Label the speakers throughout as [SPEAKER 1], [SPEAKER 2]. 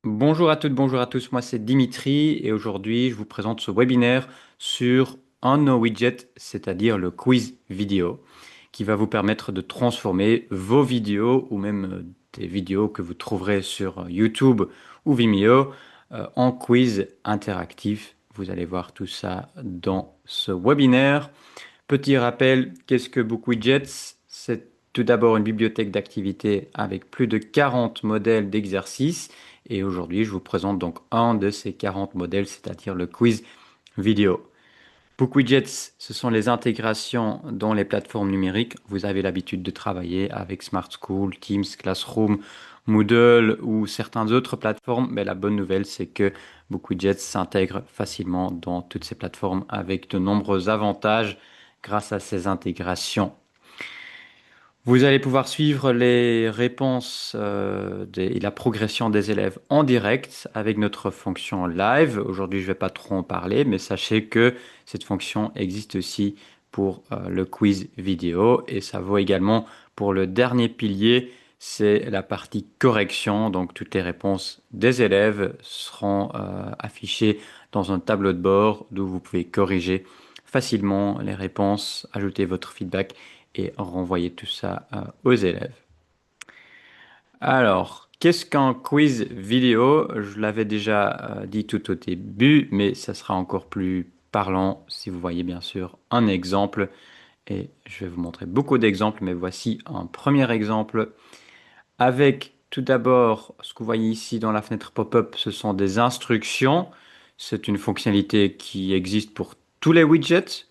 [SPEAKER 1] Bonjour à toutes, bonjour à tous, moi c'est Dimitri et aujourd'hui je vous présente ce webinaire sur un de nos widgets, c'est-à-dire le quiz vidéo, qui va vous permettre de transformer vos vidéos ou même des vidéos que vous trouverez sur YouTube ou Vimeo en quiz interactif. Vous allez voir tout ça dans ce webinaire. Petit rappel, qu'est-ce que BookWidgets? C'est tout d'abord une bibliothèque d'activités avec plus de 40 modèles d'exercices. Et aujourd'hui, je vous présente donc un de ces 40 modèles, c'est-à-dire le quiz vidéo. BookWidgets, ce sont les intégrations dans les plateformes numériques. Vous avez l'habitude de travailler avec Smart School, Teams, Classroom, Moodle ou certaines autres plateformes. Mais la bonne nouvelle, c'est que BookWidgets s'intègre facilement dans toutes ces plateformes avec de nombreux avantages grâce à ces intégrations. Vous allez pouvoir suivre les réponses et la progression des élèves en direct avec notre fonction live. Aujourd'hui, je ne vais pas trop en parler, mais sachez que cette fonction existe aussi pour le quiz vidéo et ça vaut également pour le dernier pilier, c'est la partie correction. Donc, toutes les réponses des élèves seront affichées dans un tableau de bord d'où vous pouvez corriger facilement les réponses, ajouter votre feedback et renvoyer tout ça aux élèves. Alors, qu'est-ce qu'un quiz vidéo? Je l'avais déjà dit tout au début, mais ça sera encore plus parlant si vous voyez bien sûr un exemple. Et je vais vous montrer beaucoup d'exemples, mais voici un premier exemple avec tout d'abord ce que vous voyez ici dans la fenêtre pop-up, ce sont des instructions. C'est une fonctionnalité qui existe pour tous les widgets.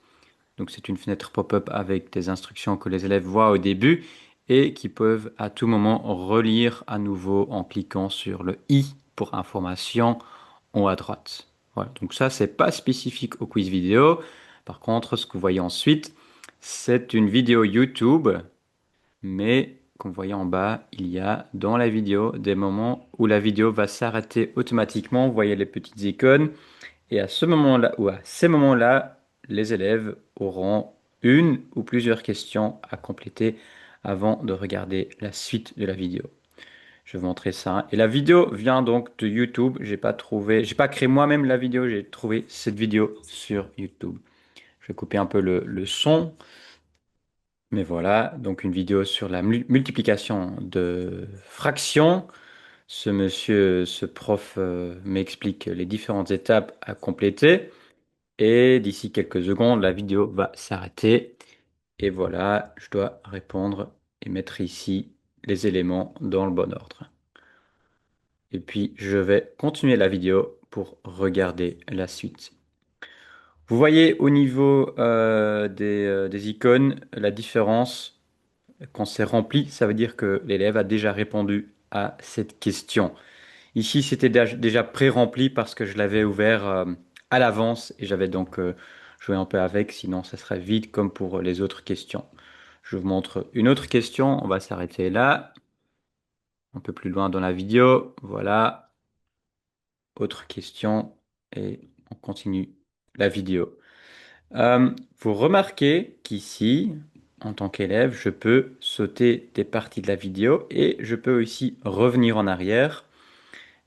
[SPEAKER 1] Donc c'est une fenêtre pop-up avec des instructions que les élèves voient au début et qui peuvent à tout moment relire à nouveau en cliquant sur le i pour information en haut à droite. Voilà, donc ça c'est pas spécifique au quiz vidéo. Par contre, ce que vous voyez ensuite, c'est une vidéo YouTube, mais comme vous voyez en bas, il y a dans la vidéo des moments où la vidéo va s'arrêter automatiquement. Vous voyez les petites icônes et à ce moment-là, ou à ces moments-là, les élèves auront une ou plusieurs questions à compléter avant de regarder la suite de la vidéo. Je vais vous montrer ça. Et la vidéo vient donc de YouTube. J'ai pas créé moi-même la vidéo, j'ai trouvé cette vidéo sur YouTube. Je vais couper un peu le son, mais voilà, donc une vidéo sur la multiplication de fractions. Ce prof m'explique les différentes étapes à compléter. Et d'ici quelques secondes, la vidéo va s'arrêter. Et voilà, je dois répondre et mettre ici les éléments dans le bon ordre. Et puis, je vais continuer la vidéo pour regarder la suite. Vous voyez au niveau des icônes la différence quand c'est rempli, ça veut dire que l'élève a déjà répondu à cette question. Ici, c'était déjà pré-rempli parce que je l'avais ouvert à l'avance et j'avais donc joué un peu avec, sinon ça serait vide comme pour les autres questions. Je vous montre une autre question, on va s'arrêter là, un peu plus loin dans la vidéo. Voilà, autre question et on continue la vidéo. Vous remarquez qu'ici, en tant qu'élève, je peux sauter des parties de la vidéo et je peux aussi revenir en arrière.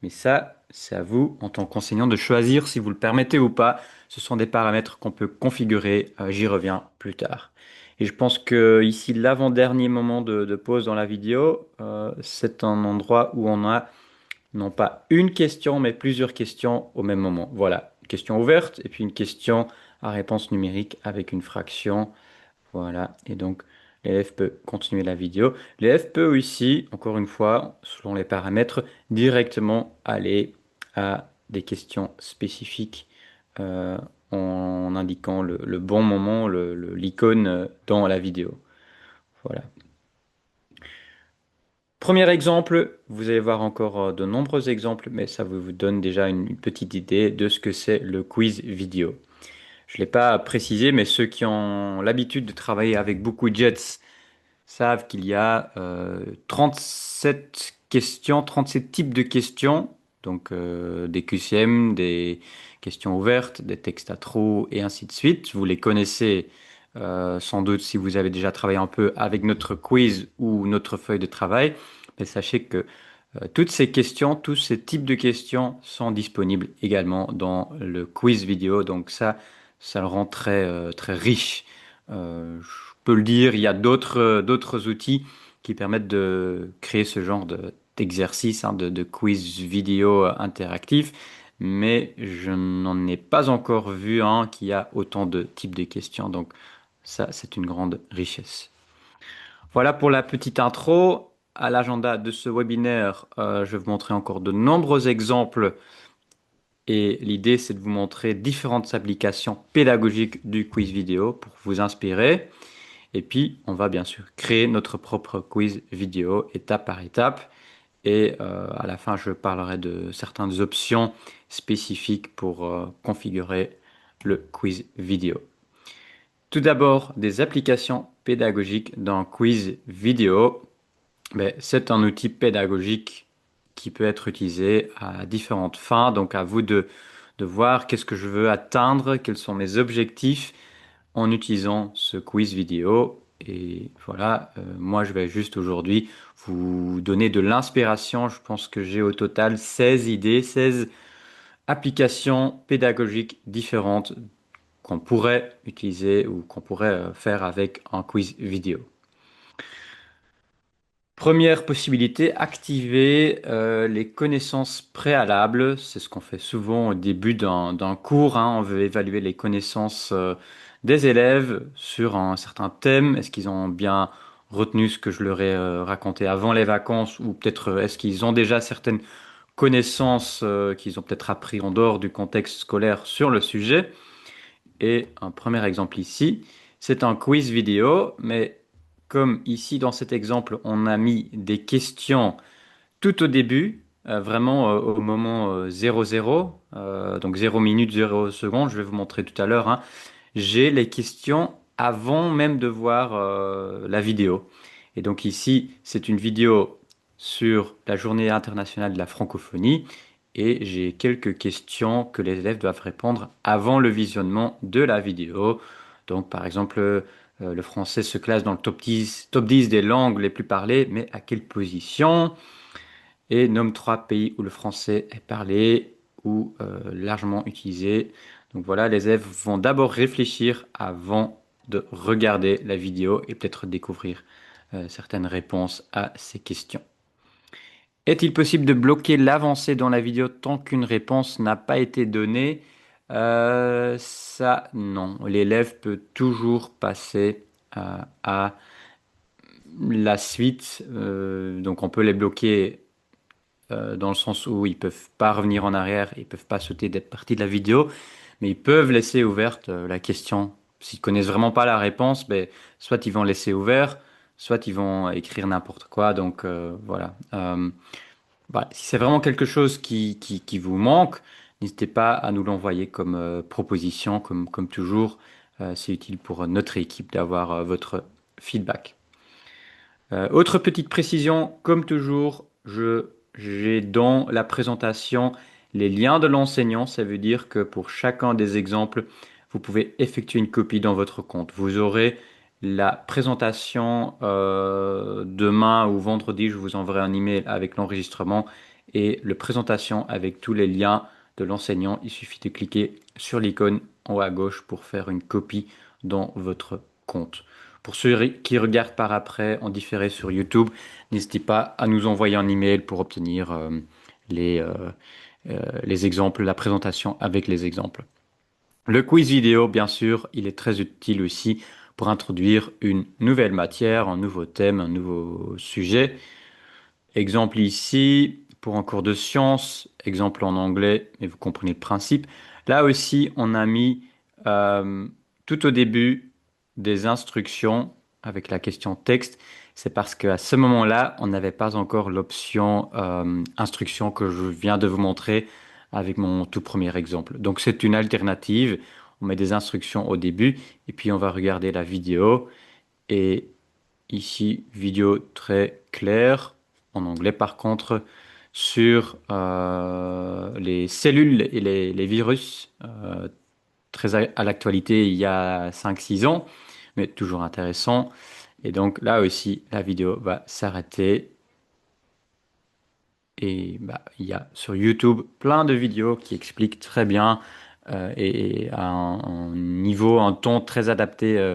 [SPEAKER 1] Mais ça, c'est à vous, en tant qu'enseignant, de choisir si vous le permettez ou pas. Ce sont des paramètres qu'on peut configurer. J'y reviens plus tard. Et je pense que ici, l'avant-dernier moment de pause dans la vidéo, c'est un endroit où on a non pas une question, mais plusieurs questions au même moment. Voilà, une question ouverte et puis une question à réponse numérique avec une fraction. Voilà, et donc l'élève peut continuer la vidéo. L'élève peut aussi, encore une fois, selon les paramètres, directement aller à des questions spécifiques euh, en indiquant le bon moment, l'icône dans la vidéo. Voilà. Premier exemple, vous allez voir encore de nombreux exemples, mais ça vous donne déjà une petite idée de ce que c'est le quiz vidéo. Je ne l'ai pas précisé, mais ceux qui ont l'habitude de travailler avec beaucoup de jets savent qu'il y a 37 questions, 37 types de questions, donc des QCM, des questions ouvertes, des textes à trous et ainsi de suite. Vous les connaissez sans doute si vous avez déjà travaillé un peu avec notre quiz ou notre feuille de travail, mais sachez que Toutes ces questions, tous ces types de questions sont disponibles également dans le quiz vidéo. Donc ça le rend très riche. Je peux le dire, il y a d'autres outils qui permettent de créer ce genre d'exercice, hein, de quiz vidéo interactif. Mais je n'en ai pas encore vu un qui a autant de types de questions. Donc ça, c'est une grande richesse. Voilà pour la petite intro. À l'agenda de ce webinaire, je vais vous montrer encore de nombreux exemples et l'idée, c'est de vous montrer différentes applications pédagogiques du quiz vidéo pour vous inspirer. Et puis, on va bien sûr créer notre propre quiz vidéo étape par étape. Et à la fin, je parlerai de certaines options spécifiques pour configurer le quiz vidéo. Tout d'abord, des applications pédagogiques dans quiz vidéo. Ben, c'est un outil pédagogique qui peut être utilisé à différentes fins. Donc à vous de voir qu'est-ce que je veux atteindre, quels sont mes objectifs en utilisant ce quiz vidéo. Et voilà, moi je vais juste aujourd'hui vous donner de l'inspiration. Je pense que j'ai au total 16 idées, 16 applications pédagogiques différentes qu'on pourrait utiliser ou qu'on pourrait faire avec un quiz vidéo. Première possibilité, activer les connaissances préalables. C'est ce qu'on fait souvent au début d'un cours, hein. On veut évaluer les connaissances des élèves sur un certain thème. Est-ce qu'ils ont bien retenu ce que je leur ai raconté avant les vacances ou peut-être est-ce qu'ils ont déjà certaines connaissances qu'ils ont peut-être appris en dehors du contexte scolaire sur le sujet. Et un premier exemple ici, c'est un quiz vidéo, mais comme ici dans cet exemple, on a mis des questions tout au début, vraiment au moment 00, donc 0 minute, 0 secondes, je vais vous montrer tout à l'heure, hein. J'ai les questions avant même de voir la vidéo. Et donc ici, c'est une vidéo sur la journée internationale de la francophonie et j'ai quelques questions que les élèves doivent répondre avant le visionnement de la vidéo. Donc par exemple, le français se classe dans le top 10 des langues les plus parlées, mais à quelle position? Et nomme trois pays où le français est parlé ou largement utilisé. Donc voilà, les élèves vont d'abord réfléchir avant de regarder la vidéo et peut-être découvrir certaines réponses à ces questions. Est-il possible de bloquer l'avancée dans la vidéo tant qu'une réponse n'a pas été donnée? Ça, non. L'élève peut toujours passer à la suite. Donc on peut les bloquer dans le sens où ils peuvent pas revenir en arrière, ils peuvent pas sauter des parties de la vidéo, mais ils peuvent laisser ouverte la question. S'ils connaissent vraiment pas la réponse, ben, soit ils vont laisser ouvert, soit ils vont écrire n'importe quoi. Donc voilà. Voilà. Si c'est vraiment quelque chose qui vous manque, n'hésitez pas à nous l'envoyer comme proposition, comme toujours. C'est utile pour notre équipe d'avoir votre feedback. Autre petite précision, comme toujours, j'ai dans la présentation les liens de l'enseignant. Ça veut dire que pour chacun des exemples, vous pouvez effectuer une copie dans votre compte. Vous aurez la présentation demain ou vendredi. Je vous enverrai un email avec l'enregistrement et la présentation avec tous les liens de l'enseignant. Il suffit de cliquer sur l'icône en haut à gauche pour faire une copie dans votre compte. Pour ceux qui regardent par après en différé sur YouTube, n'hésitez pas à nous envoyer un email pour obtenir les, euh, les exemples, la présentation avec les exemples. Le quiz vidéo, bien sûr, il est très utile aussi pour introduire une nouvelle matière, un nouveau thème, un nouveau sujet. Exemple ici, pour un cours de sciences, exemple en anglais, mais vous comprenez le principe. Là aussi, on a mis euh, tout au début des instructions avec la question texte. C'est parce qu'à ce moment-là, on n'avait pas encore l'option instruction que je viens de vous montrer avec mon tout premier exemple. Donc c'est une alternative. On met des instructions au début et puis on va regarder la vidéo. Et ici, vidéo très claire, en anglais par contre, sur les cellules et les virus, très à l'actualité il y a 5 6 ans, mais toujours intéressant. Et donc là aussi, la vidéo va s'arrêter. Et bah, il y a sur YouTube plein de vidéos qui expliquent très bien et à un niveau, un ton très adapté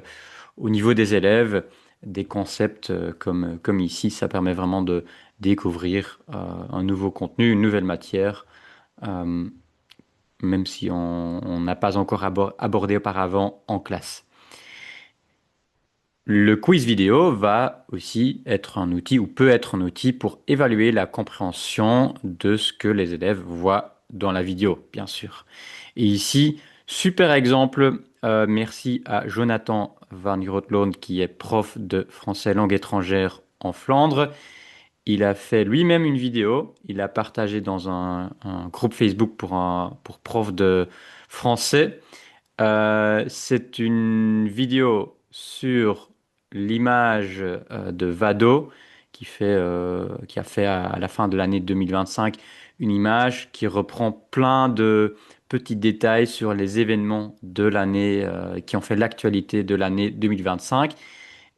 [SPEAKER 1] au niveau des élèves, des concepts comme ici. Ça permet vraiment de découvrir un nouveau contenu, une nouvelle matière, euh, même si on n'a pas encore abordé auparavant en classe. Le quiz vidéo va aussi être un outil ou peut être un outil pour évaluer la compréhension de ce que les élèves voient dans la vidéo, bien sûr. Et ici, super exemple, merci à Jonathan Van Grootloon qui est prof de français langue étrangère en Flandre. Il a fait lui-même une vidéo, il l'a partagé dans un groupe Facebook pour profs de français. C'est une vidéo sur l'image de Vado qui a fait à la fin de l'année 2025 une image qui reprend plein de petits détails sur les événements de l'année qui ont fait l'actualité de l'année 2025.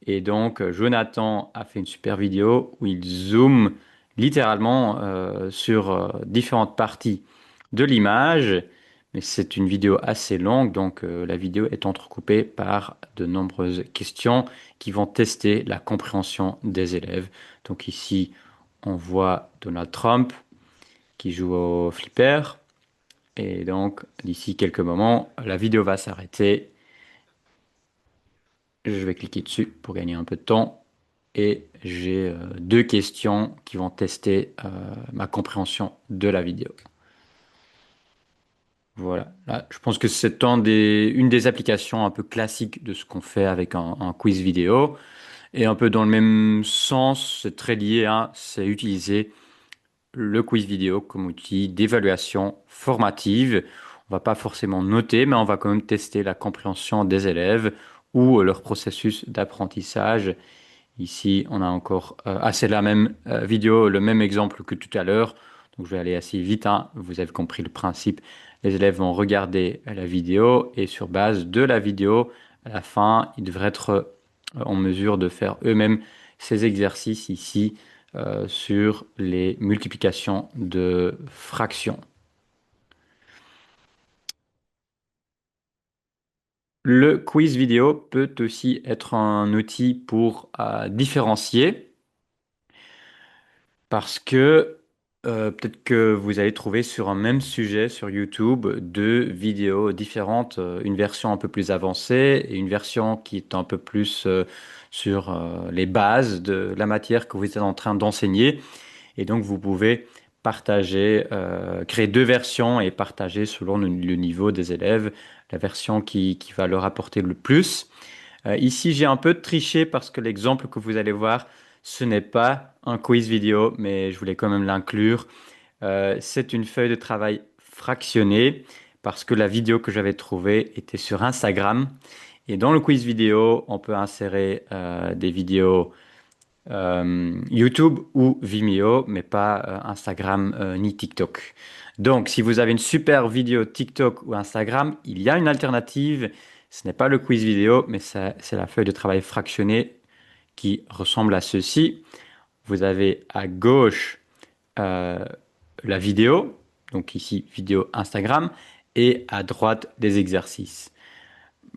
[SPEAKER 1] Et donc, Jonathan a fait une super vidéo où il zoome littéralement sur différentes parties de l'image. Mais c'est une vidéo assez longue, donc la vidéo est entrecoupée par de nombreuses questions qui vont tester la compréhension des élèves. Donc ici, on voit Donald Trump qui joue au flipper. Et donc, d'ici quelques moments, la vidéo va s'arrêter. Je vais cliquer dessus pour gagner un peu de temps. Et j'ai deux questions qui vont tester ma compréhension de la vidéo. Voilà. Là, je pense que c'est une des applications un peu classiques de ce qu'on fait avec un quiz vidéo. Et un peu dans le même sens, c'est très lié à, c'est utiliser le quiz vidéo comme outil d'évaluation formative. On va pas forcément noter, mais on va quand même tester la compréhension des élèves ou leur processus d'apprentissage. Ici, on a encore c'est la même vidéo, le même exemple que tout à l'heure. Donc, je vais aller assez vite, hein. Vous avez compris le principe. Les élèves vont regarder la vidéo et sur base de la vidéo, à la fin, ils devraient être en mesure de faire eux-mêmes ces exercices ici sur les multiplications de fractions. Le quiz vidéo peut aussi être un outil pour différencier. Parce que peut-être que vous allez trouver sur un même sujet sur YouTube deux vidéos différentes, une version un peu plus avancée et une version qui est un peu plus sur les bases de la matière que vous êtes en train d'enseigner. Et donc vous pouvez partager, créer deux versions et partager selon le niveau des élèves la version qui va leur apporter le plus. Ici, j'ai un peu triché parce que l'exemple que vous allez voir, ce n'est pas un quiz vidéo, mais je voulais quand même l'inclure. C'est une feuille de travail fractionnée parce que la vidéo que j'avais trouvée était sur Instagram. Et dans le quiz vidéo, on peut insérer des vidéos YouTube ou Vimeo, mais pas Instagram ni TikTok. Donc, si vous avez une super vidéo TikTok ou Instagram, il y a une alternative. Ce n'est pas le quiz vidéo, mais c'est la feuille de travail fractionnée qui ressemble à ceci. Vous avez à gauche euh, la vidéo, donc ici vidéo Instagram, et à droite des exercices.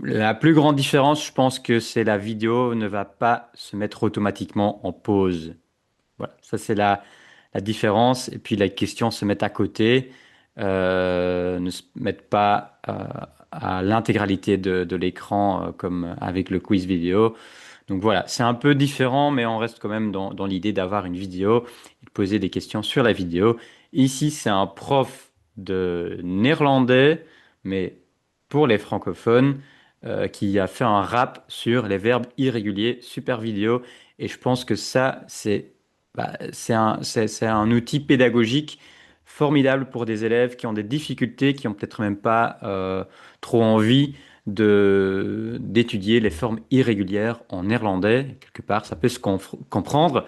[SPEAKER 1] La plus grande différence, je pense que c'est la vidéo ne va pas se mettre automatiquement en pause. Voilà, ça c'est la différence. Et puis les questions se mettent à côté, ne se mettent pas à l'intégralité de l'écran comme avec le quiz vidéo. Donc voilà, c'est un peu différent, mais on reste quand même dans l'idée d'avoir une vidéo et de poser des questions sur la vidéo. Ici, c'est un prof de néerlandais, mais pour les francophones, qui a fait un rap sur les verbes irréguliers, super vidéo. Et je pense que ça, c'est un outil pédagogique formidable pour des élèves qui ont des difficultés, qui ont peut-être même pas trop envie d'étudier les formes irrégulières en néerlandais. Quelque part, ça peut se comprendre.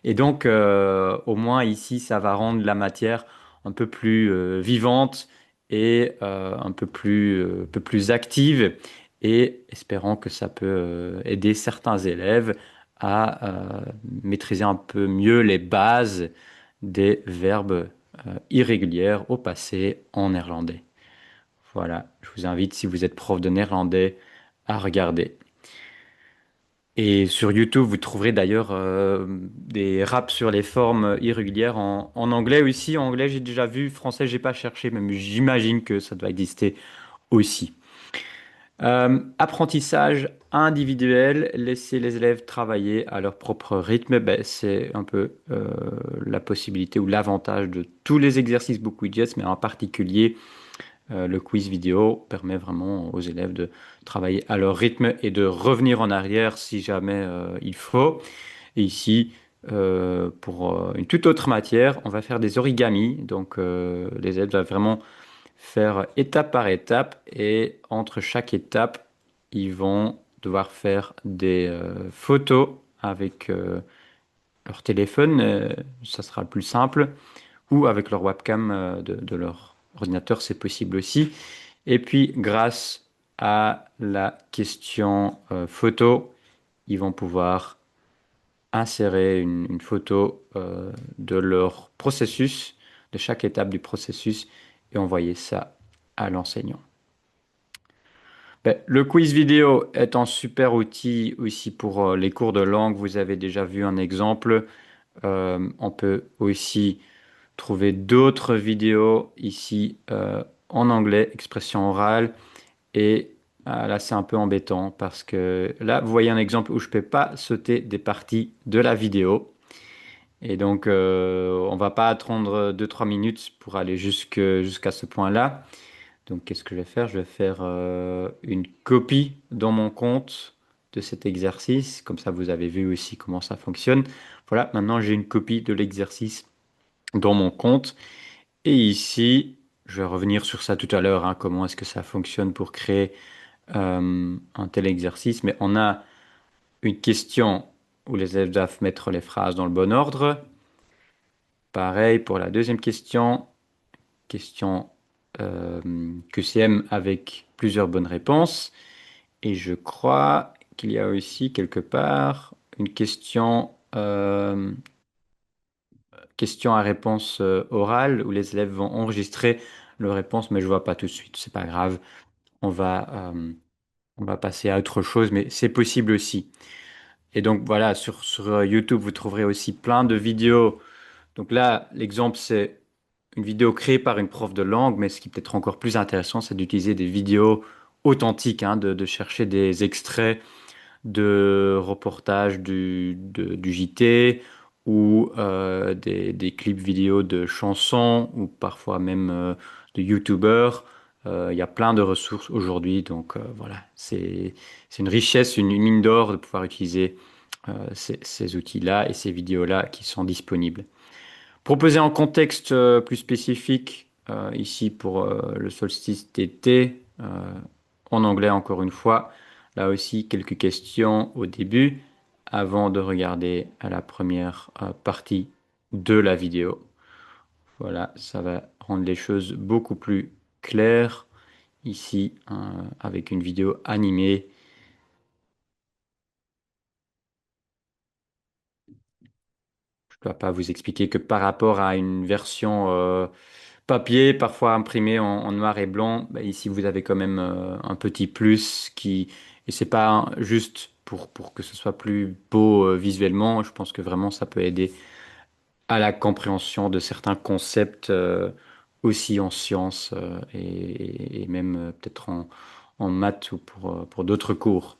[SPEAKER 1] Et donc, au moins ici, ça va rendre la matière un peu plus vivante et un peu plus active. Et espérant que ça peut aider certains élèves à maîtriser un peu mieux les bases des verbes irréguliers au passé en néerlandais. Voilà, je vous invite, si vous êtes prof de néerlandais, à regarder. Et sur YouTube, vous trouverez d'ailleurs des raps sur les formes irrégulières en anglais aussi. En anglais, j'ai déjà vu. Français, j'ai pas cherché, mais j'imagine que ça doit exister aussi. Apprentissage individuel, laisser les élèves travailler à leur propre rythme, ben, c'est un peu la possibilité ou l'avantage de tous les exercices BookWidgets, mais en particulier le quiz vidéo permet vraiment aux élèves de travailler à leur rythme et de revenir en arrière si jamais il faut. Et ici, pour une toute autre matière, on va faire des origamis. Donc, les élèves doivent vraiment faire étape par étape et entre chaque étape, ils vont devoir faire des photos avec leur téléphone, ça sera le plus simple, ou avec leur webcam de leur ordinateur, c'est possible aussi. Et puis, grâce à la question photo, ils vont pouvoir insérer une photo de leur processus, de chaque étape du processus, et envoyer ça à l'enseignant. Ben, le quiz vidéo est un super outil aussi pour les cours de langue. Vous avez déjà vu un exemple. On peut aussi trouver d'autres vidéos ici en anglais, expression orale. Et là, c'est un peu embêtant parce que là, vous voyez un exemple où je ne peux pas sauter des parties de la vidéo. Et donc, on va pas attendre 2 3 minutes pour aller jusqu'à ce point-là. Donc, qu'est-ce que je vais faire? Je vais faire une copie dans mon compte de cet exercice. Comme ça, vous avez vu aussi comment ça fonctionne. Voilà, maintenant j'ai une copie de l'exercice dans mon compte. Et ici, je vais revenir sur ça tout à l'heure, hein, comment est-ce que ça fonctionne pour créer un tel exercice. Mais on a une question où les élèves doivent mettre les phrases dans le bon ordre. Pareil pour la deuxième question QCM avec plusieurs bonnes réponses. Et je crois qu'il y a aussi quelque part une question à réponse orale où les élèves vont enregistrer leurs réponses, mais je vois pas tout de suite. C'est pas grave. On va, euh, on va passer à autre chose, mais c'est possible aussi. Et donc voilà, sur YouTube, vous trouverez aussi plein de vidéos. Donc là, l'exemple, c'est une vidéo créée par une prof de langue, mais ce qui est peut-être encore plus intéressant, c'est d'utiliser des vidéos authentiques, hein, de chercher des extraits de reportages du JT ou des clips vidéo de chansons ou parfois même de YouTubeurs. Il y a plein de ressources aujourd'hui, donc voilà, c'est une richesse, une mine d'or de pouvoir utiliser ces outils-là et ces vidéos-là qui sont disponibles. Proposer en contexte plus spécifique, ici pour le solstice d'été, en anglais encore une fois. Là aussi, quelques questions au début, avant de regarder à la première partie de la vidéo. Voilà, ça va rendre les choses beaucoup plus claires ici, avec une vidéo animée. Je ne dois pas vous expliquer que par rapport à une version papier, parfois imprimé en noir et blanc, bah, ici vous avez quand même un petit plus qui, et c'est pas juste pour que ce soit plus beau visuellement, je pense que vraiment ça peut aider à la compréhension de certains concepts aussi en sciences et même peut-être en maths ou pour d'autres cours.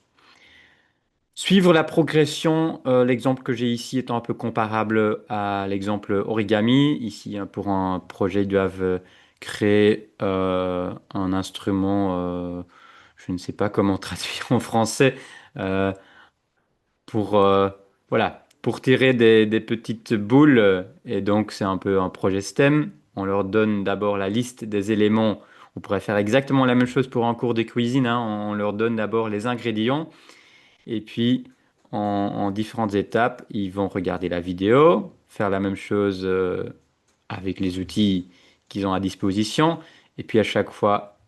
[SPEAKER 1] Suivre la progression, l'exemple que j'ai ici étant un peu comparable à l'exemple origami. Ici, hein, pour un projet, ils doivent créer un instrument, je ne sais pas comment traduire en français, euh, pour, voilà, pour tirer des petites boules. Et donc, c'est un peu un projet STEM. On leur donne d'abord la liste des éléments. On pourrait faire exactement la même chose pour un cours de cuisine, hein. On leur donne d'abord les ingrédients. Et puis, en différentes étapes, ils vont regarder la vidéo, faire la même chose avec les outils qu'ils ont à disposition, et puis à chaque fois,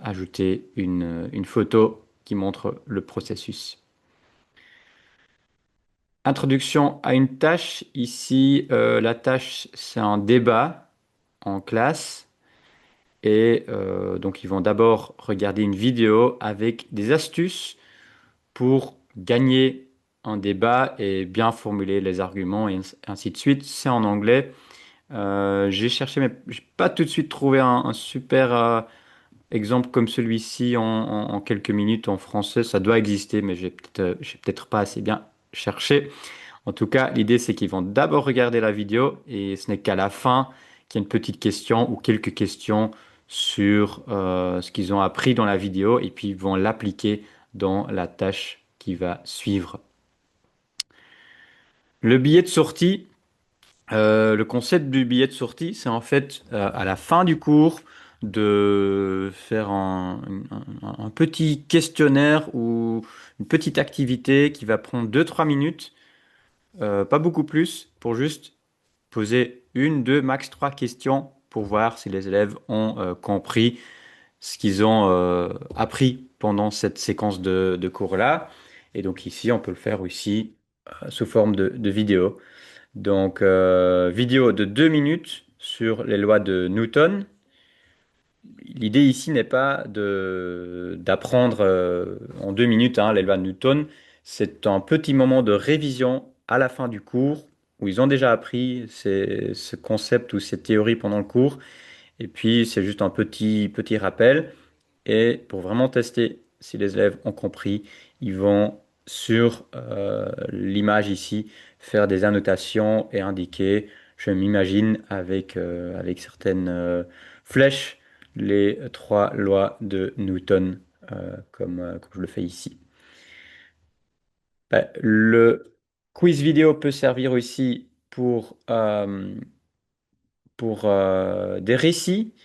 [SPEAKER 1] ajouter une photo qui montre le processus. Introduction à une tâche. Ici, la tâche, c'est un débat en classe. Et donc, ils vont d'abord regarder une vidéo avec des astuces pour gagner un débat et bien formuler les arguments et ainsi de suite. C'est en anglais. J'ai cherché, mais j'ai pas tout de suite trouvé un super exemple comme celui-ci en quelques minutes en français. Ça doit exister, mais j'ai peut-être pas assez bien cherché. En tout cas, l'idée, c'est qu'ils vont d'abord regarder la vidéo et ce n'est qu'à la fin qu'il y a une petite question ou quelques questions sur ce qu'ils ont appris dans la vidéo et puis ils vont l'appliquer dans la tâche qui va suivre. Le billet de sortie, le concept du billet de sortie, c'est en fait à la fin du cours de faire un petit questionnaire ou une petite activité qui va prendre 2-3 minutes, pas beaucoup plus, pour juste poser une, deux, max trois questions pour voir si les élèves ont compris ce qu'ils ont appris pendant cette séquence de cours-là. Et donc ici, on peut le faire aussi sous forme de vidéo. Donc, vidéo de 2 minutes sur les lois de Newton. L'idée ici n'est pas d'apprendre en 2 minutes les lois de Newton. C'est un petit moment de révision à la fin du cours où ils ont déjà appris ce concept ou ces théories pendant le cours. Et puis, c'est juste un petit rappel. Et pour vraiment tester si les élèves ont compris, ils vont sur l'image ici faire des annotations et indiquer, je m'imagine, avec certaines flèches, les trois lois de Newton, comme je le fais ici. Le quiz vidéo peut servir aussi pour des récits.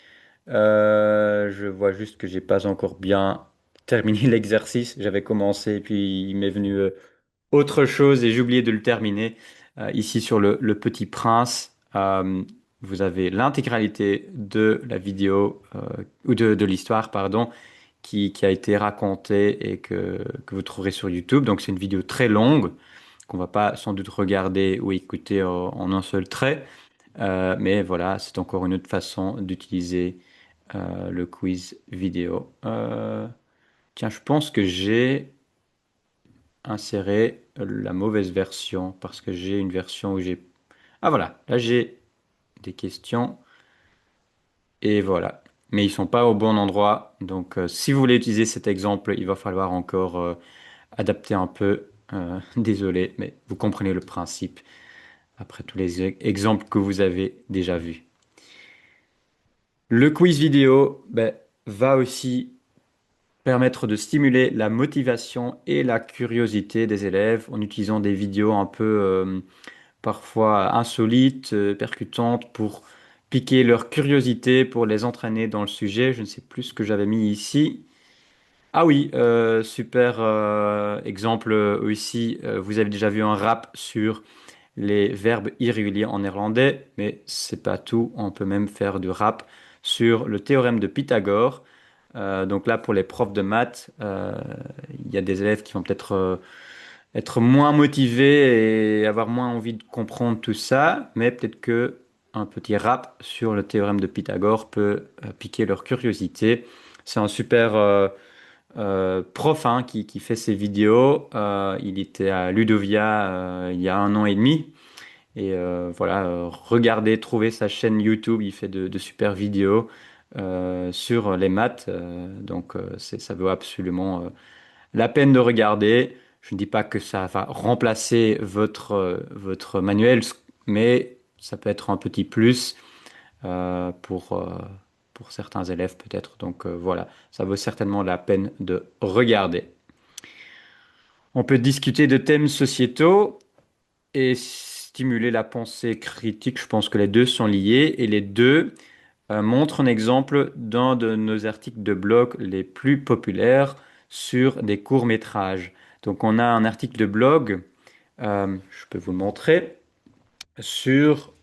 [SPEAKER 1] Je vois juste que j'ai pas encore bien terminé l'exercice. J'avais commencé et puis il m'est venu autre chose et j'ai oublié de le terminer. Ici sur le Petit Prince, vous avez l'intégralité de la vidéo ou de l'histoire, pardon, qui a été racontée et que vous trouverez sur YouTube. Donc c'est une vidéo très longue qu'on va pas sans doute regarder ou écouter en un seul trait. Mais voilà, c'est encore une autre façon d'utiliser le quiz vidéo. Tiens, je pense que j'ai inséré la mauvaise version parce que j'ai une version où j'ai... Ah voilà, là j'ai des questions et voilà. Mais ils sont pas au bon endroit. Donc si vous voulez utiliser cet exemple, il va falloir encore adapter un peu. Désolé, mais vous comprenez le principe après tous les exemples que vous avez déjà vus. Le quiz vidéo va aussi permettre de stimuler la motivation et la curiosité des élèves en utilisant des vidéos un peu parfois insolites, percutantes pour piquer leur curiosité, pour les entraîner dans le sujet. Je ne sais plus ce que j'avais mis ici. Ah oui, super exemple aussi. Vous avez déjà vu un rap sur les verbes irréguliers en néerlandais, mais c'est pas tout. On peut même faire du rap sur le théorème de Pythagore. Donc là, pour les profs de maths, il y a des élèves qui vont peut-être être moins motivés et avoir moins envie de comprendre tout ça, mais peut-être que un petit rap sur le théorème de Pythagore peut piquer leur curiosité. C'est un super prof qui fait ses vidéos. Il était à Ludovia il y a 1 an et demi. Et voilà, regardez, trouvez sa chaîne YouTube, il fait de super vidéos sur les maths. Donc ça vaut absolument la peine de regarder. Je ne dis pas que ça va remplacer votre manuel, mais ça peut être un petit plus euh, pour, euh, pour certains élèves peut-être. Donc voilà, ça vaut certainement la peine de regarder. On peut discuter de thèmes sociétaux et stimuler la pensée critique. Je pense que les deux sont liés et les deux montrent un exemple d'un de nos articles de blog les plus populaires sur des courts-métrages. Donc on a un article de blog, je peux vous le montrer, sur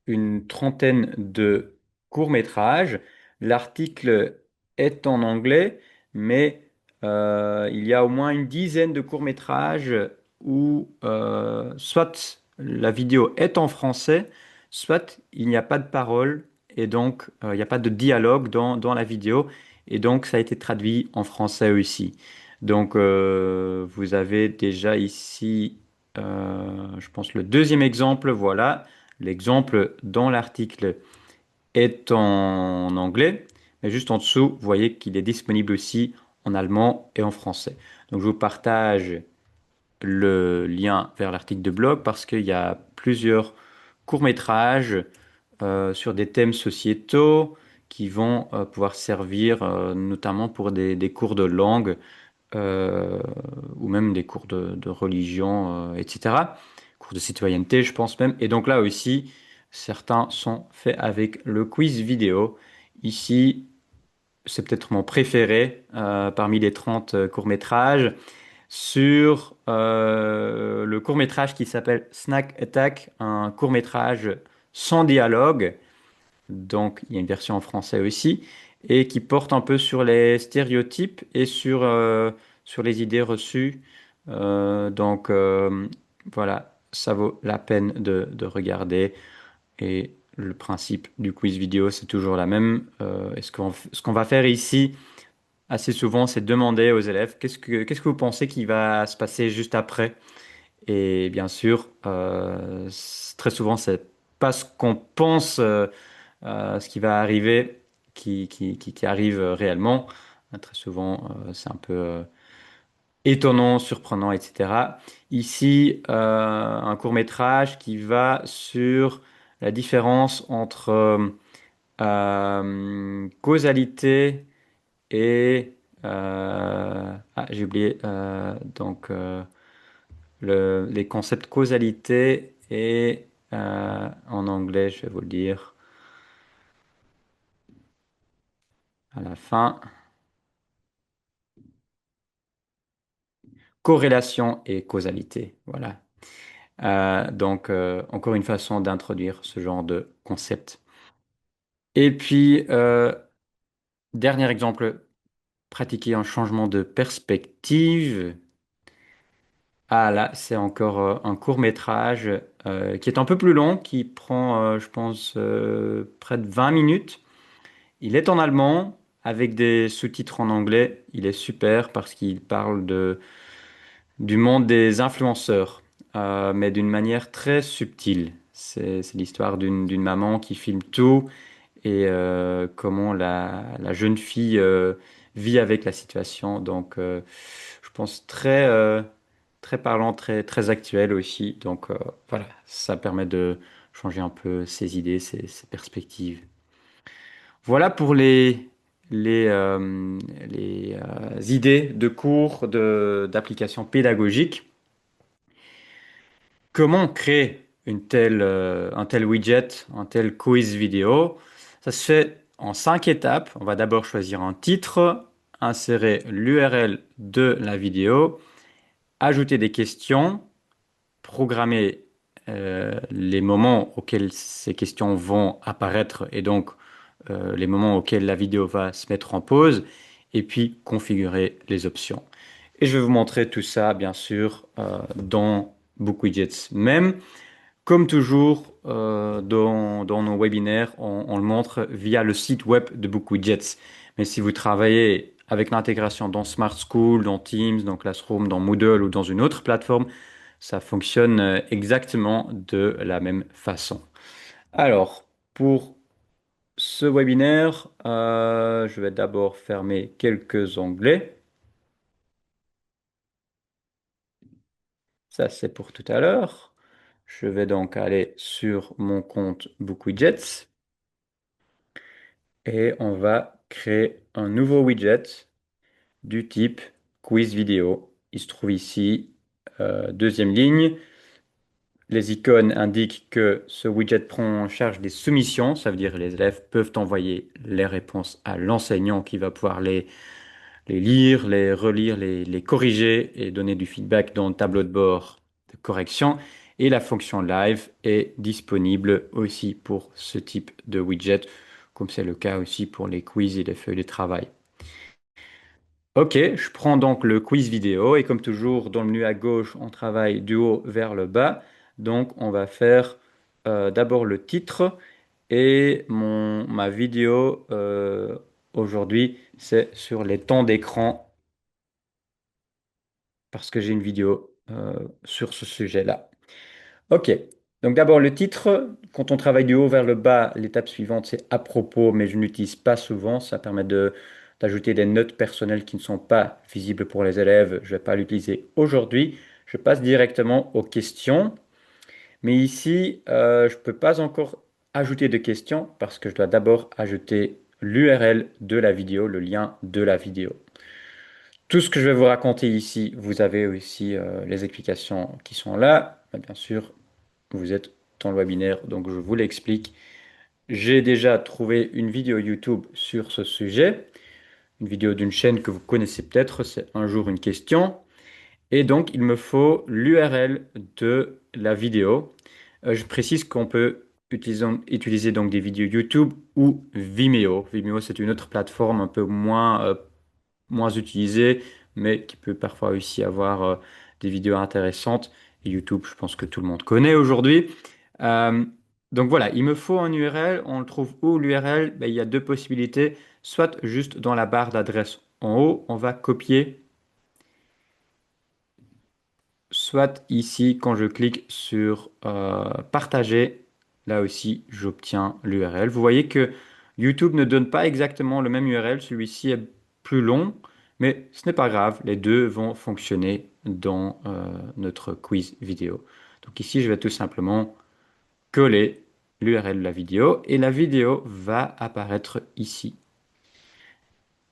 [SPEAKER 1] une trentaine de courts-métrages. L'article est en anglais, mais il y a au moins une dizaine de courts-métrages où soit la vidéo est en français, soit il n'y a pas de parole et donc il n'y a pas de dialogue dans la vidéo et donc ça a été traduit en français aussi. Donc vous avez déjà ici, je pense, le deuxième exemple, voilà. L'exemple dans l'article est en anglais, mais juste en dessous, vous voyez qu'il est disponible aussi en allemand et en français. Donc je vous partage le lien vers l'article de blog parce qu'il y a plusieurs courts-métrages sur des thèmes sociétaux qui vont pouvoir servir notamment pour des cours de langue euh, ou même des cours de religion, etc. Cours de citoyenneté, je pense même. Et donc là aussi, certains sont faits avec le quiz vidéo. Ici, c'est peut-être mon préféré parmi les 30 courts-métrages sur le court-métrage qui s'appelle Snack Attack, un court-métrage sans dialogue. Donc, il y a une version en français aussi, et qui porte un peu sur les stéréotypes et sur les idées reçues. Donc, voilà, ça vaut la peine de regarder. Et le principe du quiz vidéo, c'est toujours la même. Et ce qu'on va faire ici, assez souvent, c'est demander aux élèves qu'est-ce que vous pensez qui va se passer juste après. Et bien sûr, très souvent, c'est pas ce qu'on pense. Ce qui va arriver, qui arrive réellement. Très souvent, c'est un peu étonnant, surprenant, etc. Ici, un court-métrage qui va sur la différence entre causalité et... j'ai oublié. Les concepts causalité et en anglais, je vais vous le dire à la fin. Corrélation et causalité. Voilà. Donc, encore une façon d'introduire ce genre de concept. Et puis, dernier exemple, pratiquer un changement de perspective. Ah là, c'est encore un court métrage qui est un peu plus long, qui prend, je pense, près de 20 minutes. Il est en allemand avec des sous-titres en anglais. Il est super parce qu'il parle du monde des influenceurs, mais d'une manière très subtile. C'est l'histoire d'une maman qui filme tout et comment la jeune fille vit avec la situation. Donc, je pense très parlant, très actuel aussi. Donc, voilà, ça permet de changer un peu ses idées, ses perspectives. Voilà pour les idées de cours, d'applications pédagogiques. Comment créer un tel widget, un tel quiz vidéo? Ça se fait en 5 étapes. On va d'abord choisir un titre, insérer l'URL de la vidéo, ajouter des questions, programmer les moments auxquels ces questions vont apparaître et donc les moments auxquels la vidéo va se mettre en pause, et puis configurer les options. Et je vais vous montrer tout ça, bien sûr, dans BookWidgets même. Comme toujours, dans nos webinaires, on le montre via le site web de BookWidgets. Mais si vous travaillez avec l'intégration dans Smart School, dans Teams, dans Classroom, dans Moodle ou dans une autre plateforme, ça fonctionne exactement de la même façon. Alors, pour ce webinaire, je vais d'abord fermer quelques onglets. Ça, c'est pour tout à l'heure. Je vais donc aller sur mon compte BookWidgets et on va créer un nouveau widget du type quiz vidéo. Il se trouve ici, deuxième ligne. Les icônes indiquent que ce widget prend en charge des soumissions. Ça veut dire que les élèves peuvent envoyer les réponses à l'enseignant qui va pouvoir les lire, les relire, les corriger et donner du feedback dans le tableau de bord de correction. Et la fonction live est disponible aussi pour ce type de widget, comme c'est le cas aussi pour les quiz et les feuilles de travail. Ok, je prends donc le quiz vidéo et comme toujours dans le menu à gauche, on travaille du haut vers le bas. Donc on va faire d'abord le titre et ma vidéo aujourd'hui, c'est sur les temps d'écran parce que j'ai une vidéo sur ce sujet-là. Ok, donc d'abord le titre. Quand on travaille du haut vers le bas, l'étape suivante c'est à propos, mais je n'utilise pas souvent. Ça permet d'ajouter des notes personnelles qui ne sont pas visibles pour les élèves. Je ne vais pas l'utiliser aujourd'hui. Je passe directement aux questions. Mais ici, je ne peux pas encore ajouter de questions parce que je dois d'abord ajouter l'URL de la vidéo, le lien de la vidéo. Tout ce que je vais vous raconter ici, vous avez aussi les explications qui sont là. Bien sûr, vous êtes dans le webinaire, donc je vous l'explique. J'ai déjà trouvé une vidéo YouTube sur ce sujet, une vidéo d'une chaîne que vous connaissez peut-être, c'est Un jour une question. Et donc, il me faut l'URL de la vidéo. Je précise qu'on peut utiliser donc des vidéos YouTube ou Vimeo. Vimeo, c'est une autre plateforme un peu moins utilisée, mais qui peut parfois aussi avoir des vidéos intéressantes. Et YouTube, je pense que tout le monde connaît aujourd'hui. Euh, donc voilà, il me faut un URL. On le trouve où l'URL? Ben, il y a deux possibilités. Soit juste dans la barre d'adresse en haut, on va copier. Soit ici, quand je clique sur partager, là aussi, j'obtiens l'URL. Vous voyez que YouTube ne donne pas exactement le même URL. Celui-ci est plus long, mais ce n'est pas grave. Les deux vont fonctionner dans notre quiz vidéo. Donc ici, je vais tout simplement coller l'URL de la vidéo et la vidéo va apparaître ici.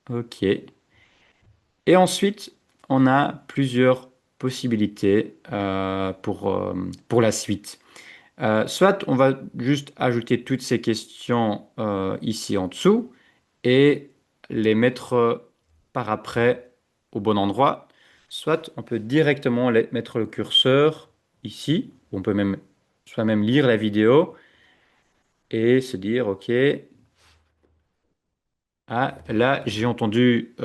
[SPEAKER 1] OK. Et ensuite, on a plusieurs possibilités pour la suite. Soit on va juste ajouter toutes ces questions ici en dessous et les mettre par après au bon endroit. Soit on peut directement mettre le curseur ici. On peut même soit même lire la vidéo et se dire, OK, ah, là j'ai entendu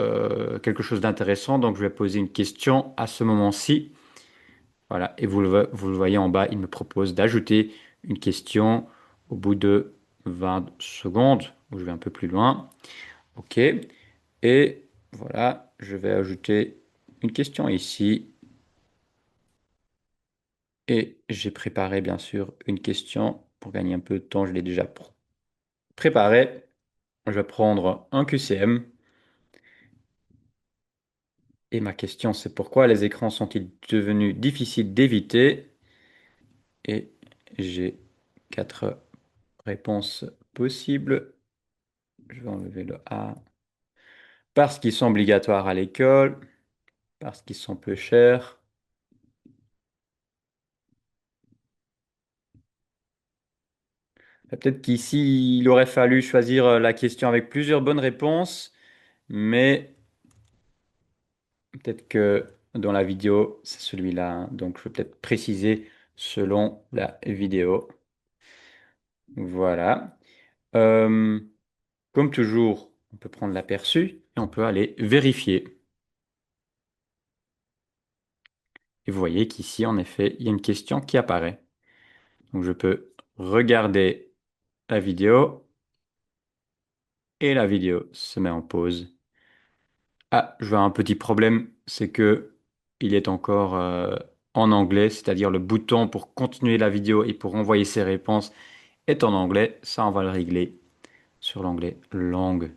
[SPEAKER 1] quelque chose d'intéressant, donc je vais poser une question à ce moment-ci. Voilà, et vous le voyez en bas, il me propose d'ajouter une question au bout de 20 secondes, où je vais un peu plus loin. OK. Et voilà, je vais ajouter une question ici. Et j'ai préparé, bien sûr, une question pour gagner un peu de temps. Je l'ai déjà préparée. Je vais prendre un QCM. Et ma question, c'est pourquoi les écrans sont-ils devenus difficiles d'éviter? Et j'ai quatre réponses possibles. Je vais enlever le A. Parce qu'ils sont obligatoires à l'école, parce qu'ils sont peu chers. Peut-être qu'ici, il aurait fallu choisir la question avec plusieurs bonnes réponses, mais peut-être que dans la vidéo, c'est celui-là, hein. Donc, je vais peut-être préciser selon la vidéo. Voilà. Euh, Comme toujours, on peut prendre l'aperçu et on peut aller vérifier. Et vous voyez qu'ici, en effet, il y a une question qui apparaît. Donc, je peux regarder la vidéo et la vidéo se met en pause. Ah, je vois un petit problème, c'est que il est encore en anglais, c'est-à-dire le bouton pour continuer la vidéo et pour envoyer ses réponses est en anglais. Ça, on va le régler sur l'onglet langue.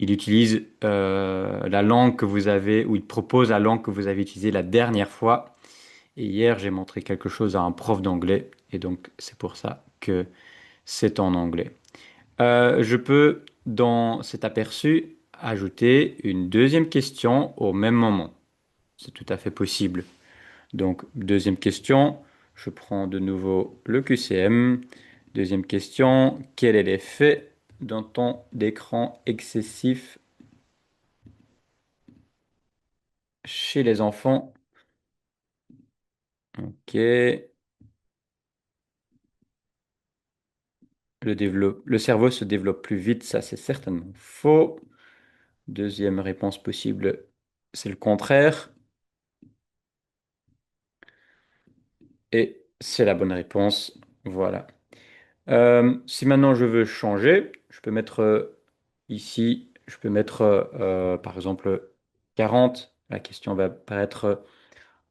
[SPEAKER 1] Il utilise la langue que vous avez, ou il propose la langue que vous avez utilisée la dernière fois. Et hier, j'ai montré quelque chose à un prof d'anglais, et donc c'est pour ça que c'est en anglais. Je peux, dans cet aperçu, ajouter une deuxième question au même moment. C'est tout à fait possible. Donc, deuxième question, je prends de nouveau le QCM. Deuxième question, quel est l'effet d'un temps d'écran excessif chez les enfants? Ok. Le cerveau se développe plus vite, ça c'est certainement faux. Deuxième réponse possible, c'est le contraire. Et c'est la bonne réponse. Voilà. Si maintenant je veux changer, je peux mettre ici, je peux mettre par exemple 40. La question va paraître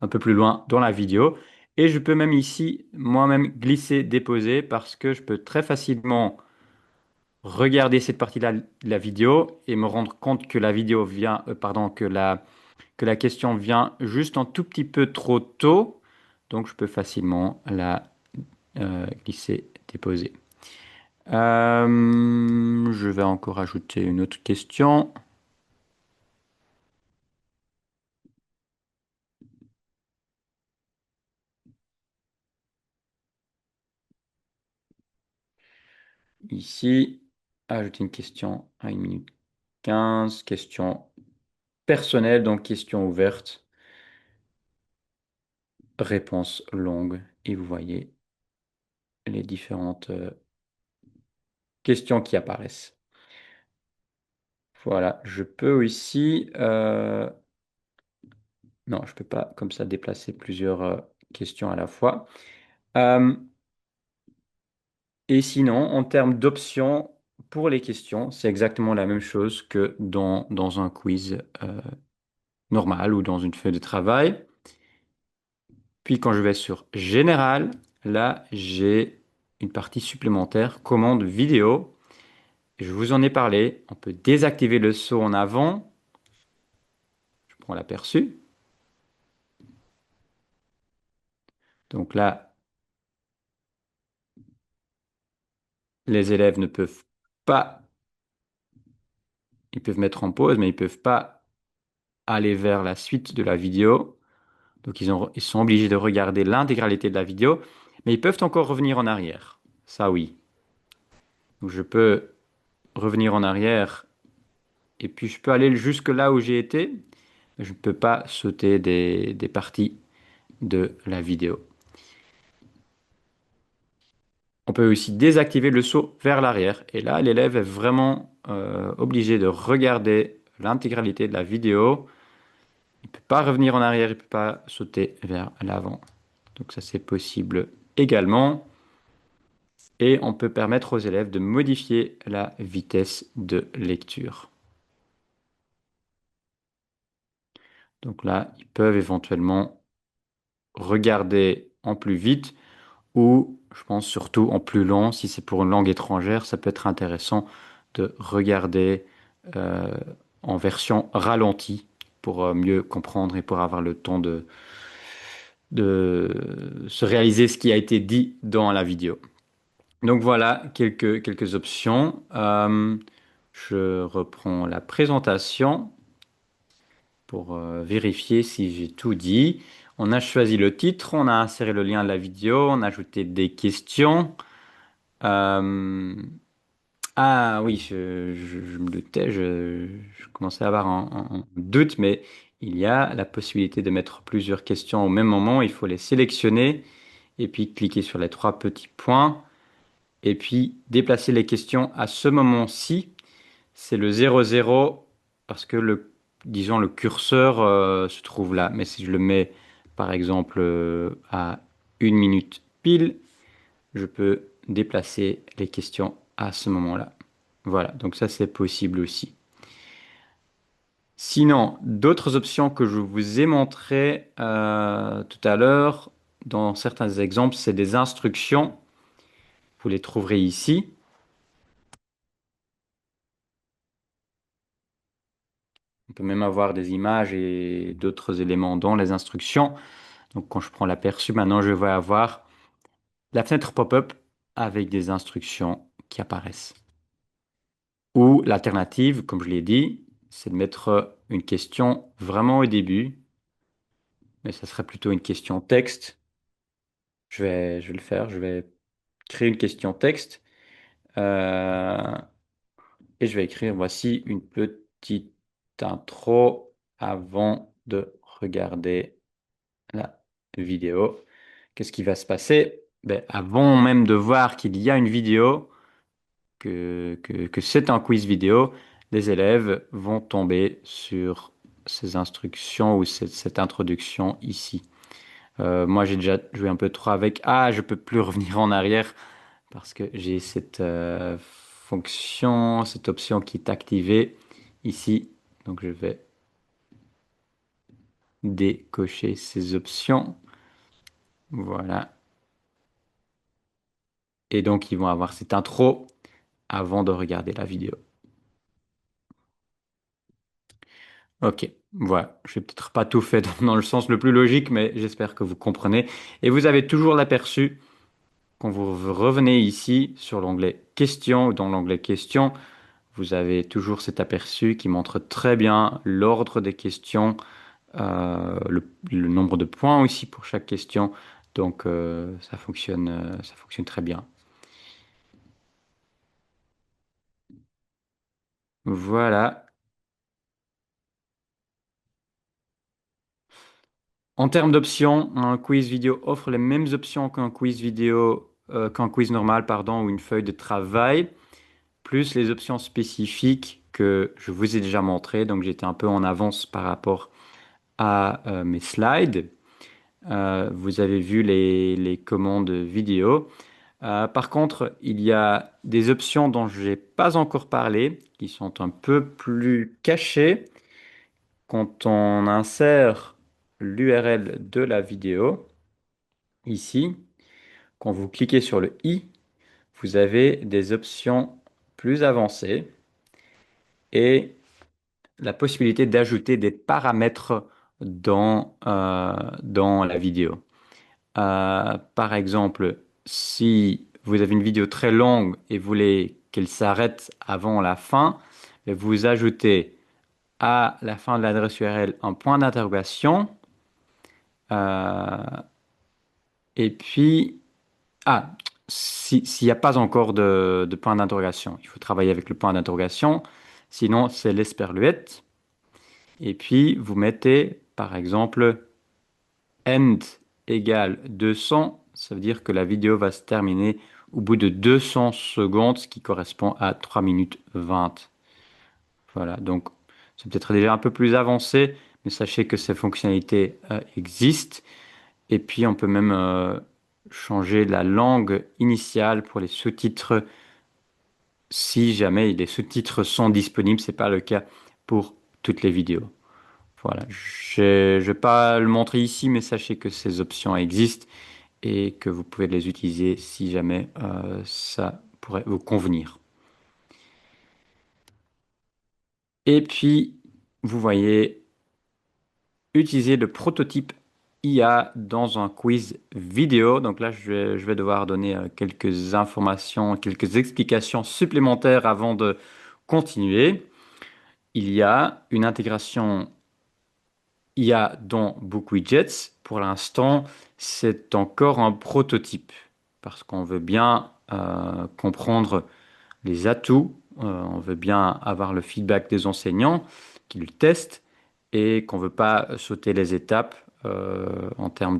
[SPEAKER 1] un peu plus loin dans la vidéo. Et je peux même ici moi-même glisser, déposer parce que je peux très facilement regarder cette partie-là de la vidéo et me rendre compte que la vidéo vient, pardon, que la question vient juste un tout petit peu trop tôt. Donc je peux facilement la glisser, déposer. Je vais encore ajouter une autre question. Ici, ajouter une question à 1 minute 15. Question personnelle, donc question ouverte. Réponse longue. Et vous voyez les différentes questions qui apparaissent. Voilà, je peux aussi... non, je ne peux pas comme ça déplacer plusieurs questions à la fois. Euh, Et sinon, en termes d'options pour les questions, c'est exactement la même chose que dans un quiz normal ou dans une feuille de travail. Puis quand je vais sur Général, là, j'ai une partie supplémentaire, commande vidéo. Je vous en ai parlé. On peut désactiver le saut en avant. Je prends l'aperçu. Donc là, les élèves ne peuvent pas, ils peuvent mettre en pause, mais ils ne peuvent pas aller vers la suite de la vidéo. Donc ils sont obligés de regarder l'intégralité de la vidéo, mais ils peuvent encore revenir en arrière. Ça oui. Donc je peux revenir en arrière et puis je peux aller jusque là où j'ai été. Je ne peux pas sauter des parties de la vidéo. On peut aussi désactiver le saut vers l'arrière. Et là, l'élève est vraiment obligé de regarder l'intégralité de la vidéo. Il ne peut pas revenir en arrière, il ne peut pas sauter vers l'avant. Donc ça, c'est possible également. Et on peut permettre aux élèves de modifier la vitesse de lecture. Donc là, ils peuvent éventuellement regarder en plus vite ou, je pense surtout en plus long. Si c'est pour une langue étrangère, ça peut être intéressant de regarder euh, en version ralentie pour mieux comprendre et pour avoir le temps de se réaliser ce qui a été dit dans la vidéo. Donc voilà quelques options. Je reprends la présentation pour vérifier si j'ai tout dit. On a choisi le titre, on a inséré le lien de la vidéo, on a ajouté des questions. Euh, Ah oui, je me doutais, je commençais à avoir un doute, mais il y a la possibilité de mettre plusieurs questions au même moment. Il faut les sélectionner et puis cliquer sur les trois petits points et puis déplacer les questions à ce moment-ci. C'est le 00 parce que disons, le curseur se trouve là. Mais si je le mets, par exemple, à 1 minute pile, je peux déplacer les questions à ce moment-là. Voilà, donc ça c'est possible aussi. Sinon, d'autres options que je vous ai montrées tout à l'heure, dans certains exemples, c'est des instructions. Vous les trouverez ici. On peut même avoir des images et d'autres éléments dans les instructions. Donc quand je prends l'aperçu, maintenant je vais avoir la fenêtre pop-up avec des instructions qui apparaissent. Ou l'alternative, comme je l'ai dit, c'est de mettre une question vraiment au début, mais ça serait plutôt une question texte. Je vais le faire, je vais créer une question texte euh, et je vais écrire, voici une petite intro avant de regarder la vidéo. Qu'est-ce qui va se passer? Ben, avant même de voir qu'il y a une vidéo, que c'est un quiz vidéo, les élèves vont tomber sur ces instructions ou cette introduction ici. Moi, j'ai déjà joué un peu trop avec. Ah, je peux plus revenir en arrière parce que j'ai cette fonction, cette option qui est activée ici. Donc, je vais décocher ces options. Voilà. Et donc, ils vont avoir cette intro avant de regarder la vidéo. Ok, voilà. Je vais peut-être pas tout fait dans le sens le plus logique, mais j'espère que vous comprenez. Et vous avez toujours l'aperçu quand vous revenez ici sur l'onglet Questions ou dans l'onglet Questions. Vous avez toujours cet aperçu qui montre très bien l'ordre des questions, le nombre de points aussi pour chaque question. Donc, ça fonctionne très bien. Voilà. En termes d'options, un quiz vidéo offre les mêmes options qu'un quiz normal, pardon, ou une feuille de travail, plus les options spécifiques que je vous ai déjà montrées. Donc, j'étais un peu en avance par rapport à mes slides. Vous avez vu les commandes vidéo. Par contre, il y a des options dont je n'ai pas encore parlé, qui sont un peu plus cachées. Quand on insère l'URL de la vidéo, ici, quand vous cliquez sur le i, vous avez des options plus avancées et la possibilité d'ajouter des paramètres dans la vidéo. Par exemple, si vous avez une vidéo très longue et vous voulez qu'elle s'arrête avant la fin, vous ajoutez à la fin de l'adresse URL un point d'interrogation. euh, et puis, s'il n'y a pas encore de point d'interrogation, il faut travailler avec le point d'interrogation. Sinon, c'est l'esperluette. Et puis, vous mettez, par exemple, end égale 200, ça veut dire que la vidéo va se terminer au bout de 200 secondes, ce qui correspond à 3 minutes 20. Voilà, donc c'est peut-être déjà un peu plus avancé, mais sachez que ces fonctionnalités existent. Et puis on peut même changer la langue initiale pour les sous-titres si jamais les sous-titres sont disponibles. C'est pas le cas pour toutes les vidéos. Voilà, je ne vais pas le montrer ici, mais sachez que ces options existent et que vous pouvez les utiliser si jamais ça pourrait vous convenir. Et puis, vous voyez, utiliser le prototype IA dans un quiz vidéo. Donc là, je vais devoir donner quelques informations, quelques explications supplémentaires avant de continuer. Il y a une intégration IA dans BookWidgets. Pour l'instant, c'est encore un prototype parce qu'on veut bien comprendre les atouts, on veut bien avoir le feedback des enseignants qui le testent et qu'on ne veut pas sauter les étapes en termes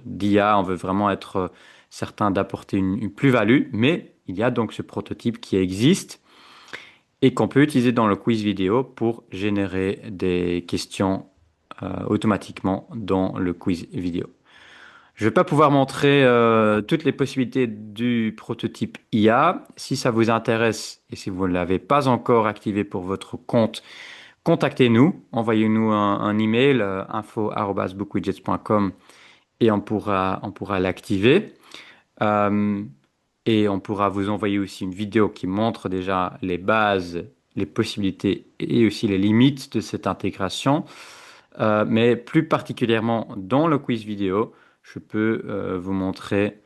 [SPEAKER 1] d'IA. On veut vraiment être certain d'apporter une plus-value, mais il y a donc ce prototype qui existe et qu'on peut utiliser dans le quiz vidéo pour générer des questions automatiquement dans le quiz vidéo. Je ne vais pas pouvoir montrer toutes les possibilités du prototype IA. Si ça vous intéresse et si vous ne l'avez pas encore activé pour votre compte, contactez-nous, envoyez-nous un email info@bookwidgets.com et on pourra l'activer. Euh, et on pourra vous envoyer aussi une vidéo qui montre déjà les bases, les possibilités et aussi les limites de cette intégration. Mais plus particulièrement dans le quiz vidéo, je peux vous montrer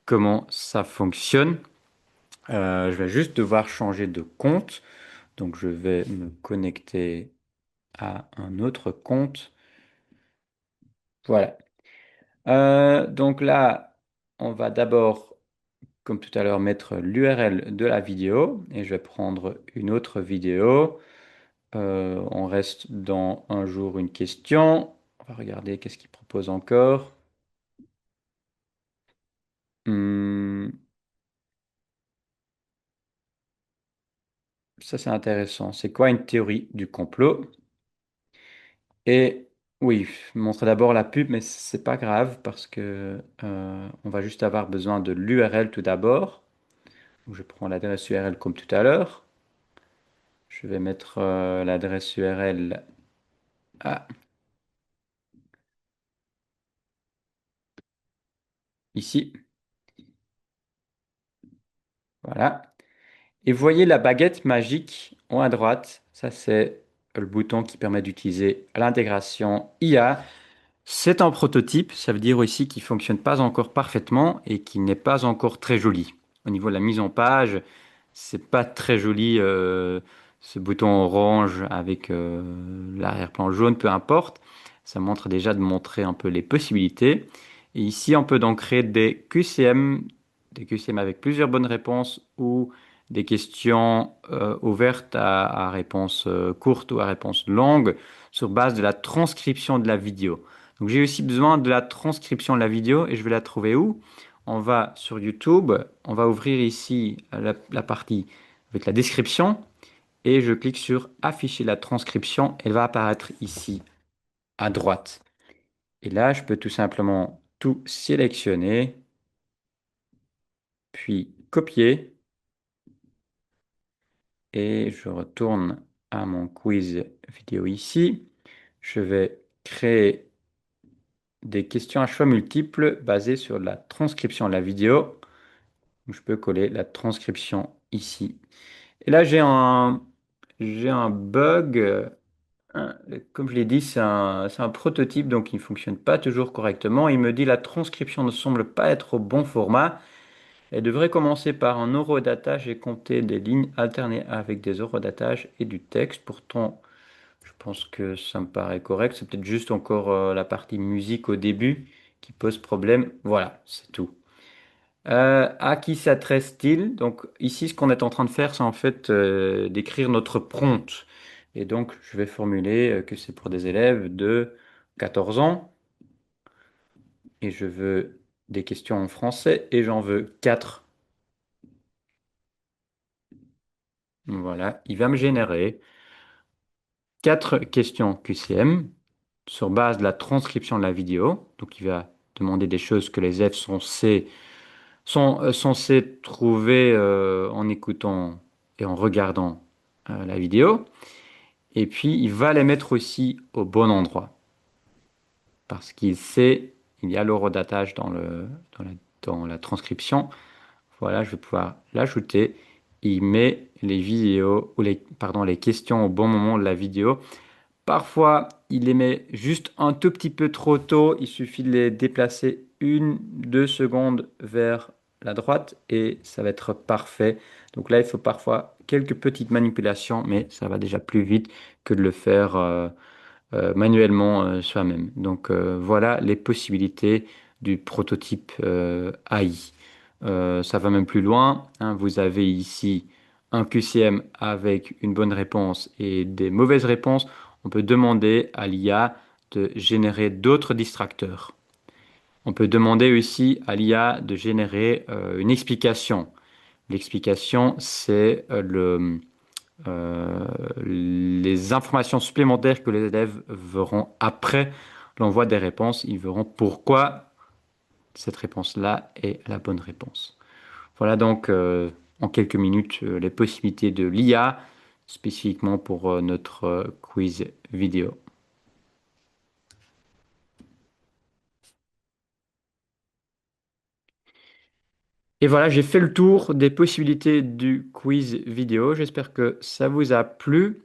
[SPEAKER 1] comment ça fonctionne. Je vais juste devoir changer de compte. Donc je vais me connecter à un autre compte. Voilà. Donc là, on va d'abord, comme tout à l'heure, mettre l'URL de la vidéo et je vais prendre une autre vidéo. On reste dans un jour, une question. On va regarder qu'est-ce qu'il propose encore. Hmm, ça, c'est intéressant. C'est quoi une théorie du complot? Et oui, je montrer d'abord la pub, mais c'est pas grave parce que on va juste avoir besoin de l'URL tout d'abord. Donc, je prends l'adresse URL comme tout à l'heure. Je vais mettre l'adresse URL ah, ici. Voilà. Et vous voyez la baguette magique en haut à droite. Ça, c'est le bouton qui permet d'utiliser l'intégration IA. C'est un prototype, ça veut dire aussi qu'il ne fonctionne pas encore parfaitement et qu'il n'est pas encore très joli. Au niveau de la mise en page, c'est pas très joli ce bouton orange avec l'arrière-plan jaune, peu importe. Ça montre déjà de montrer un peu les possibilités. Et ici, on peut donc créer des QCM avec plusieurs bonnes réponses ou des questions ouvertes à réponse courte ou à réponse longue sur base de la transcription de la vidéo. Donc j'ai aussi besoin de la transcription de la vidéo et je vais la trouver où? On va sur YouTube, on va ouvrir ici la partie avec la description et je clique sur afficher la transcription. Elle va apparaître ici à droite. Et là, je peux tout simplement tout sélectionner, puis copier et je retourne à mon quiz vidéo ici. Je vais créer des questions à choix multiples basées sur la transcription de la vidéo. Je peux coller la transcription ici. Et là, j'ai un bug. Hein, comme je l'ai dit, c'est un prototype, donc il ne fonctionne pas toujours correctement. Il me dit la transcription ne semble pas être au bon format. Elle devrait commencer par un horodatage et compter des lignes alternées avec des horodatages et du texte. Pourtant, je pense que ça me paraît correct. C'est peut-être juste encore la partie musique au début qui pose problème. Voilà, c'est tout. À qui s'adresse-t-il? Donc ici, ce qu'on est en train de faire, c'est en fait d'écrire notre prompt. Et donc, je vais formuler que c'est pour des élèves de 14 ans et je veux des questions en français et j'en veux 4. Voilà, il va me générer 4 questions QCM sur base de la transcription de la vidéo. Donc, il va demander des choses que les élèves sont censés trouver en écoutant et en regardant la vidéo. Et puis, il va les mettre aussi au bon endroit. Parce qu'il sait, il y a l'horodatage dans la transcription. Voilà, je vais pouvoir l'ajouter. Il met les vidéos, ou pardon, les questions au bon moment de la vidéo. Parfois, il les met juste un tout petit peu trop tôt. Il suffit de les déplacer 1, 2 secondes vers la droite et ça va être parfait. Donc là, il faut parfois quelques petites manipulations, mais ça va déjà plus vite que de le faire manuellement soi-même. Donc voilà les possibilités du prototype AI. Ça va même plus loin, hein. Vous avez ici un QCM avec une bonne réponse et des mauvaises réponses. On peut demander à l'IA de générer d'autres distracteurs. On peut demander aussi à l'IA de générer une explication. L'explication, c'est les informations supplémentaires que les élèves verront après l'envoi des réponses. Ils verront pourquoi cette réponse-là est la bonne réponse. Voilà donc en quelques minutes les possibilités de l'IA spécifiquement pour notre quiz vidéo. Et voilà, j'ai fait le tour des possibilités du quiz vidéo. J'espère que ça vous a plu.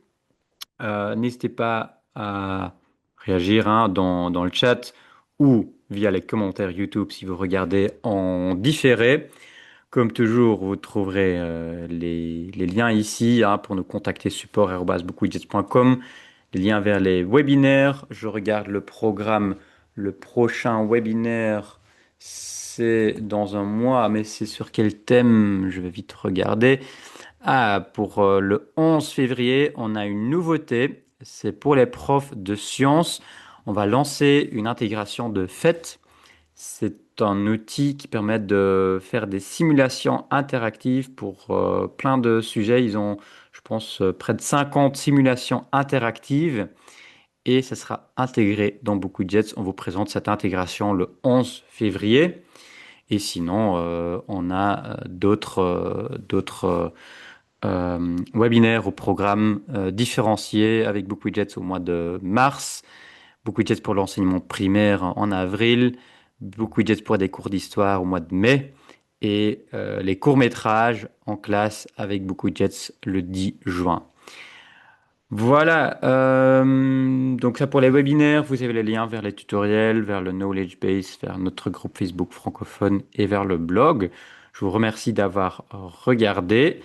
[SPEAKER 1] N'hésitez pas à réagir hein, dans le chat ou via les commentaires YouTube si vous regardez en différé. Comme toujours, vous trouverez les liens ici hein, pour nous contacter support@bookwidgets.com, les liens vers les webinaires. Je regarde le programme. Le prochain webinaire, c'est dans un mois, mais c'est sur quel thème? Je vais vite regarder. Ah, pour le 11 février, on a une nouveauté. C'est pour les profs de sciences. On va lancer une intégration de PhET. C'est un outil qui permet de faire des simulations interactives pour plein de sujets. Ils ont, je pense, près de 50 simulations interactives. et ça sera intégré dans Beaucoup de Jets. On vous présente cette intégration le 11 février. Et sinon, on a d'autres webinaires ou programmes différenciés avec Beaucoup de Jets au mois de mars, Beaucoup de Jets pour l'enseignement primaire en avril, Beaucoup de Jets pour des cours d'histoire au mois de mai et les courts-métrages en classe avec Beaucoup de Jets le 10 juin. Voilà, donc ça pour les webinaires, vous avez les liens vers les tutoriels, vers le Knowledge Base, vers notre groupe Facebook francophone et vers le blog. Je vous remercie d'avoir regardé.